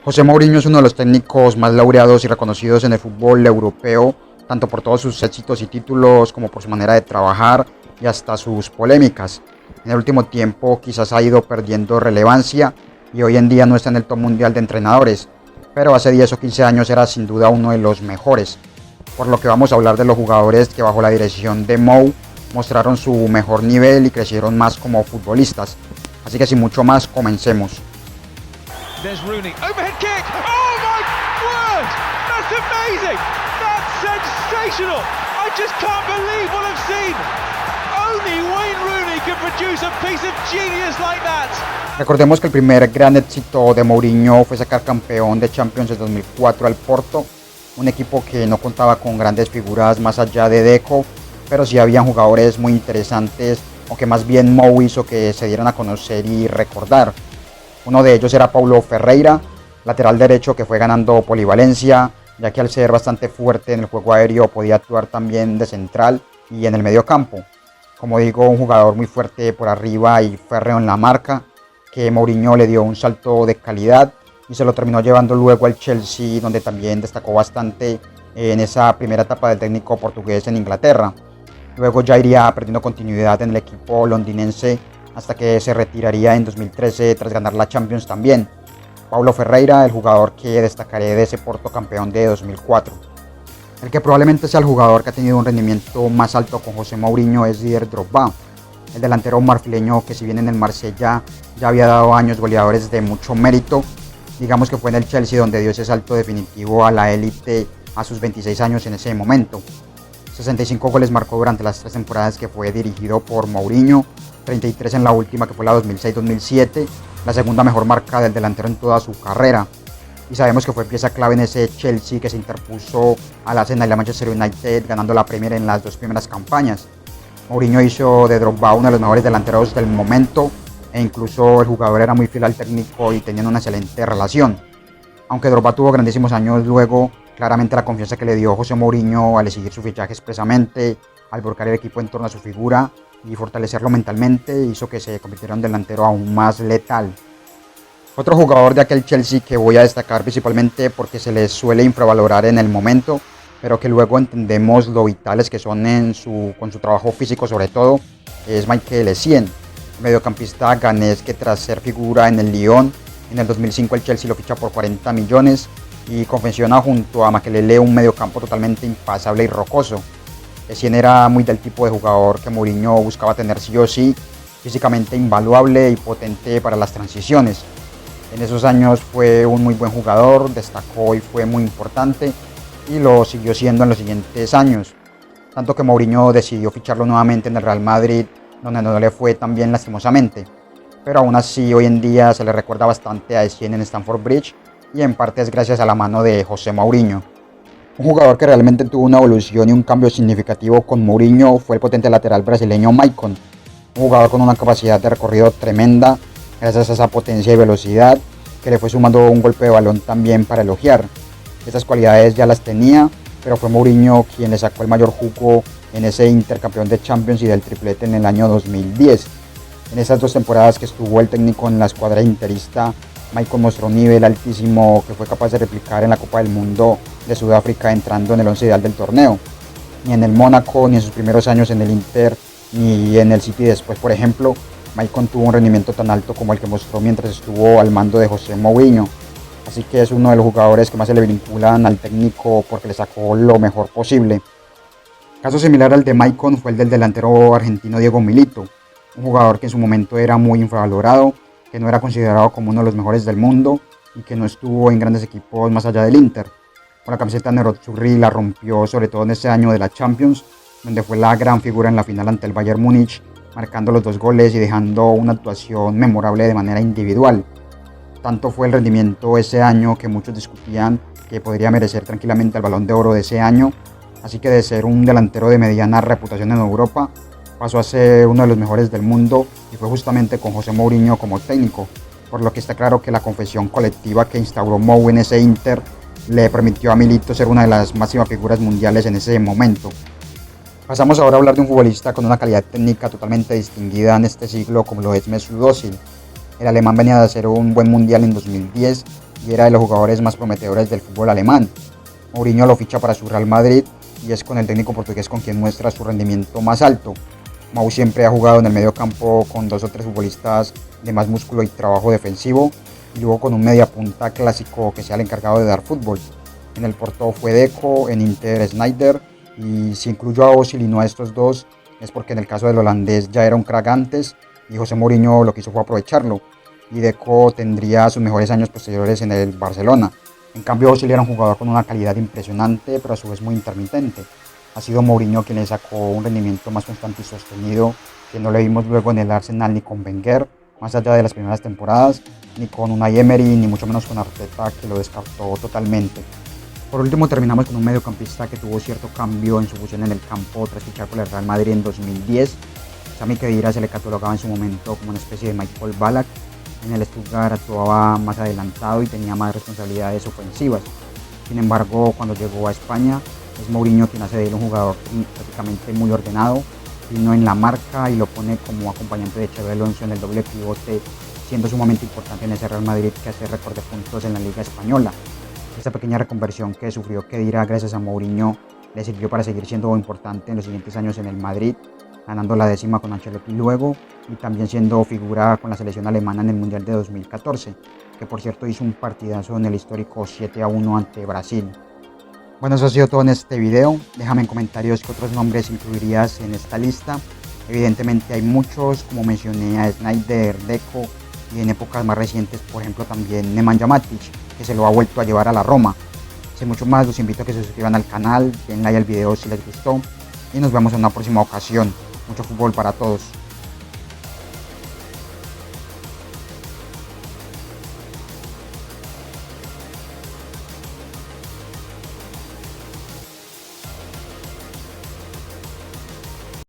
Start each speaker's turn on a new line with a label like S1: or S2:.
S1: José Mourinho es uno de los técnicos más laureados y reconocidos en el fútbol europeo, tanto por todos sus éxitos y títulos como por su manera de trabajar y hasta sus polémicas. En el último tiempo quizás ha ido perdiendo relevancia y hoy en día no está en el top mundial de entrenadores, pero hace 10 o 15 años era sin duda uno de los mejores. Por lo que vamos a hablar de los jugadores que bajo la dirección de Mou mostraron su mejor nivel y crecieron más como futbolistas. Así que sin mucho más, comencemos.
S2: There's Rooney, overhead kick, oh my word, that's amazing, that's sensational, I just can't believe what I've seen, only Wayne Rooney can produce a piece of genius like that.
S1: Recordemos que el primer gran éxito de Mourinho fue sacar campeón de Champions en 2004 al Porto, un equipo que no contaba con grandes figuras más allá de Deco, pero sí habían jugadores muy interesantes, aunque más bien Mou hizo que se dieran a conocer y recordar. Uno de ellos era Paulo Ferreira, lateral derecho que fue ganando polivalencia, ya que al ser bastante fuerte en el juego aéreo podía actuar también de central y en el medio campo. Como digo, un jugador muy fuerte por arriba y férreo en la marca, que Mourinho le dio un salto de calidad y se lo terminó llevando luego al Chelsea, donde también destacó bastante en esa primera etapa del técnico portugués en Inglaterra. Luego ya iría perdiendo continuidad en el equipo londinense hasta que se retiraría en 2013 tras ganar la Champions también. Paulo Ferreira, el jugador que destacaré de ese Porto campeón de 2004. El que probablemente sea el jugador que ha tenido un rendimiento más alto con José Mourinho es Didier Drogba, el delantero marfileño que si bien en el Marsella ya había dado años goleadores de mucho mérito, digamos que fue en el Chelsea donde dio ese salto definitivo a la élite a sus 26 años en ese momento. 65 goles marcó durante las 3 temporadas que fue dirigido por Mourinho, 33 en la última que fue la 2006-2007, la segunda mejor marca del delantero en toda su carrera. Y sabemos que fue pieza clave en ese Chelsea que se interpuso al Arsenal y a Manchester United ganando la Premier en las 2 primeras campañas. Mourinho hizo de Drogba uno de los mejores delanteros del momento e incluso el jugador era muy fiel al técnico y tenían una excelente relación. Aunque Drogba tuvo grandísimos años luego, claramente la confianza que le dio José Mourinho al exigir su fichaje expresamente, al volcar el equipo en torno a su figura y fortalecerlo mentalmente hizo que se convirtiera en un delantero aún más letal. Otro jugador de aquel Chelsea que voy a destacar principalmente porque se les suele infravalorar en el momento, pero que luego entendemos lo vitales que son con su trabajo físico sobre todo, es Michael Essien, mediocampista ganés que tras ser figura en el Lyon, en el 2005 el Chelsea lo ficha por 40 millones y confecciona junto a Makelele un mediocampo totalmente impasable y rocoso. Essien era muy del tipo de jugador que Mourinho buscaba tener sí o sí, físicamente invaluable y potente para las transiciones. En esos años fue un muy buen jugador, destacó y fue muy importante y lo siguió siendo en los siguientes años. Tanto que Mourinho decidió ficharlo nuevamente en el Real Madrid, donde no le fue tan bien lastimosamente. Pero aún así hoy en día se le recuerda bastante a Essien en Stamford Bridge y en parte es gracias a la mano de José Mourinho. Un jugador que realmente tuvo una evolución y un cambio significativo con Mourinho fue el potente lateral brasileño Maicon, un jugador con una capacidad de recorrido tremenda gracias a esa potencia y velocidad que le fue sumando un golpe de balón también para elogiar. Esas cualidades ya las tenía, pero fue Mourinho quien le sacó el mayor jugo en ese intercampeón de Champions y del triplete en el año 2010. En esas 2 temporadas que estuvo el técnico en la escuadra interista, Maicon mostró un nivel altísimo que fue capaz de replicar en la Copa del Mundo de Sudáfrica entrando en el 11 ideal del torneo. Ni en el Mónaco, ni en sus primeros años en el Inter, ni en el City después, por ejemplo, Maicon tuvo un rendimiento tan alto como el que mostró mientras estuvo al mando de José Mourinho. Así que es uno de los jugadores que más se le vinculan al técnico porque le sacó lo mejor posible. Caso similar al de Maicon fue el del delantero argentino Diego Milito, un jugador que en su momento era muy infravalorado, que no era considerado como uno de los mejores del mundo y que no estuvo en grandes equipos más allá del Inter. Con la camiseta nerazzurri la rompió sobre todo en ese año de la Champions, donde fue la gran figura en la final ante el Bayern Múnich, marcando los 2 goles y dejando una actuación memorable de manera individual. Tanto fue el rendimiento ese año que muchos discutían que podría merecer tranquilamente el Balón de Oro de ese año, así que de ser un delantero de mediana reputación en Europa, pasó a ser uno de los mejores del mundo y fue justamente con José Mourinho como técnico, por lo que está claro que la confesión colectiva que instauró Mou en ese Inter le permitió a Milito ser una de las máximas figuras mundiales en ese momento. Pasamos ahora a hablar de un futbolista con una calidad técnica totalmente distinguida en este siglo como lo es Mesut Özil. El alemán venía de hacer un buen mundial en 2010, y era de los jugadores más prometedores del fútbol alemán. Mourinho lo ficha para su Real Madrid y es con el técnico portugués con quien muestra su rendimiento más alto. Mou siempre ha jugado en el medio campo con 2 o 3 futbolistas de más músculo y trabajo defensivo, y luego con un mediapunta clásico que sea el encargado de dar fútbol. En el Porto fue Deco, en Inter Sneijder, y si incluyo a Özil y no a estos dos es porque en el caso del holandés ya era un crack antes y José Mourinho lo que hizo fue aprovecharlo, y Deco tendría sus mejores años posteriores en el Barcelona. En cambio, Özil era un jugador con una calidad impresionante, pero a su vez muy intermitente. Ha sido Mourinho quien le sacó un rendimiento más constante y sostenido, que no le vimos luego en el Arsenal ni con Wenger, más allá de las primeras temporadas, ni con Unai Emery, ni mucho menos con Arteta, que lo descartó totalmente. Por último, terminamos con un mediocampista que tuvo cierto cambio en su función en el campo tras fichar por el Real Madrid en 2010. Sami Khedira se le catalogaba en su momento como una especie de Michael Ballack. En el Stuttgart actuaba más adelantado y tenía más responsabilidades ofensivas. Sin embargo, cuando llegó a España, es Mourinho quien hace de él un jugador prácticamente muy ordenado, fino en la marca, y lo pone como acompañante de Xabi Alonso en el doble pivote, siendo sumamente importante en ese Real Madrid que hace récord de puntos en la Liga Española. Esta pequeña reconversión que sufrió Khedira gracias a Mourinho le sirvió para seguir siendo importante en los siguientes años en el Madrid, ganando la 10ª con Ancelotti luego, y también siendo figura con la selección alemana en el Mundial de 2014, que por cierto hizo un partidazo en el histórico 7-1 ante Brasil. Bueno, eso ha sido todo en este video. Déjame en comentarios qué otros nombres incluirías en esta lista. Evidentemente hay muchos, como mencioné a Sneijder, Deco, y en épocas más recientes, por ejemplo, también Nemanja Matic, que se lo ha vuelto a llevar a la Roma. Sin mucho más, los invito a que se suscriban al canal, den like al video si les gustó, y nos vemos en una próxima ocasión. Mucho fútbol para todos.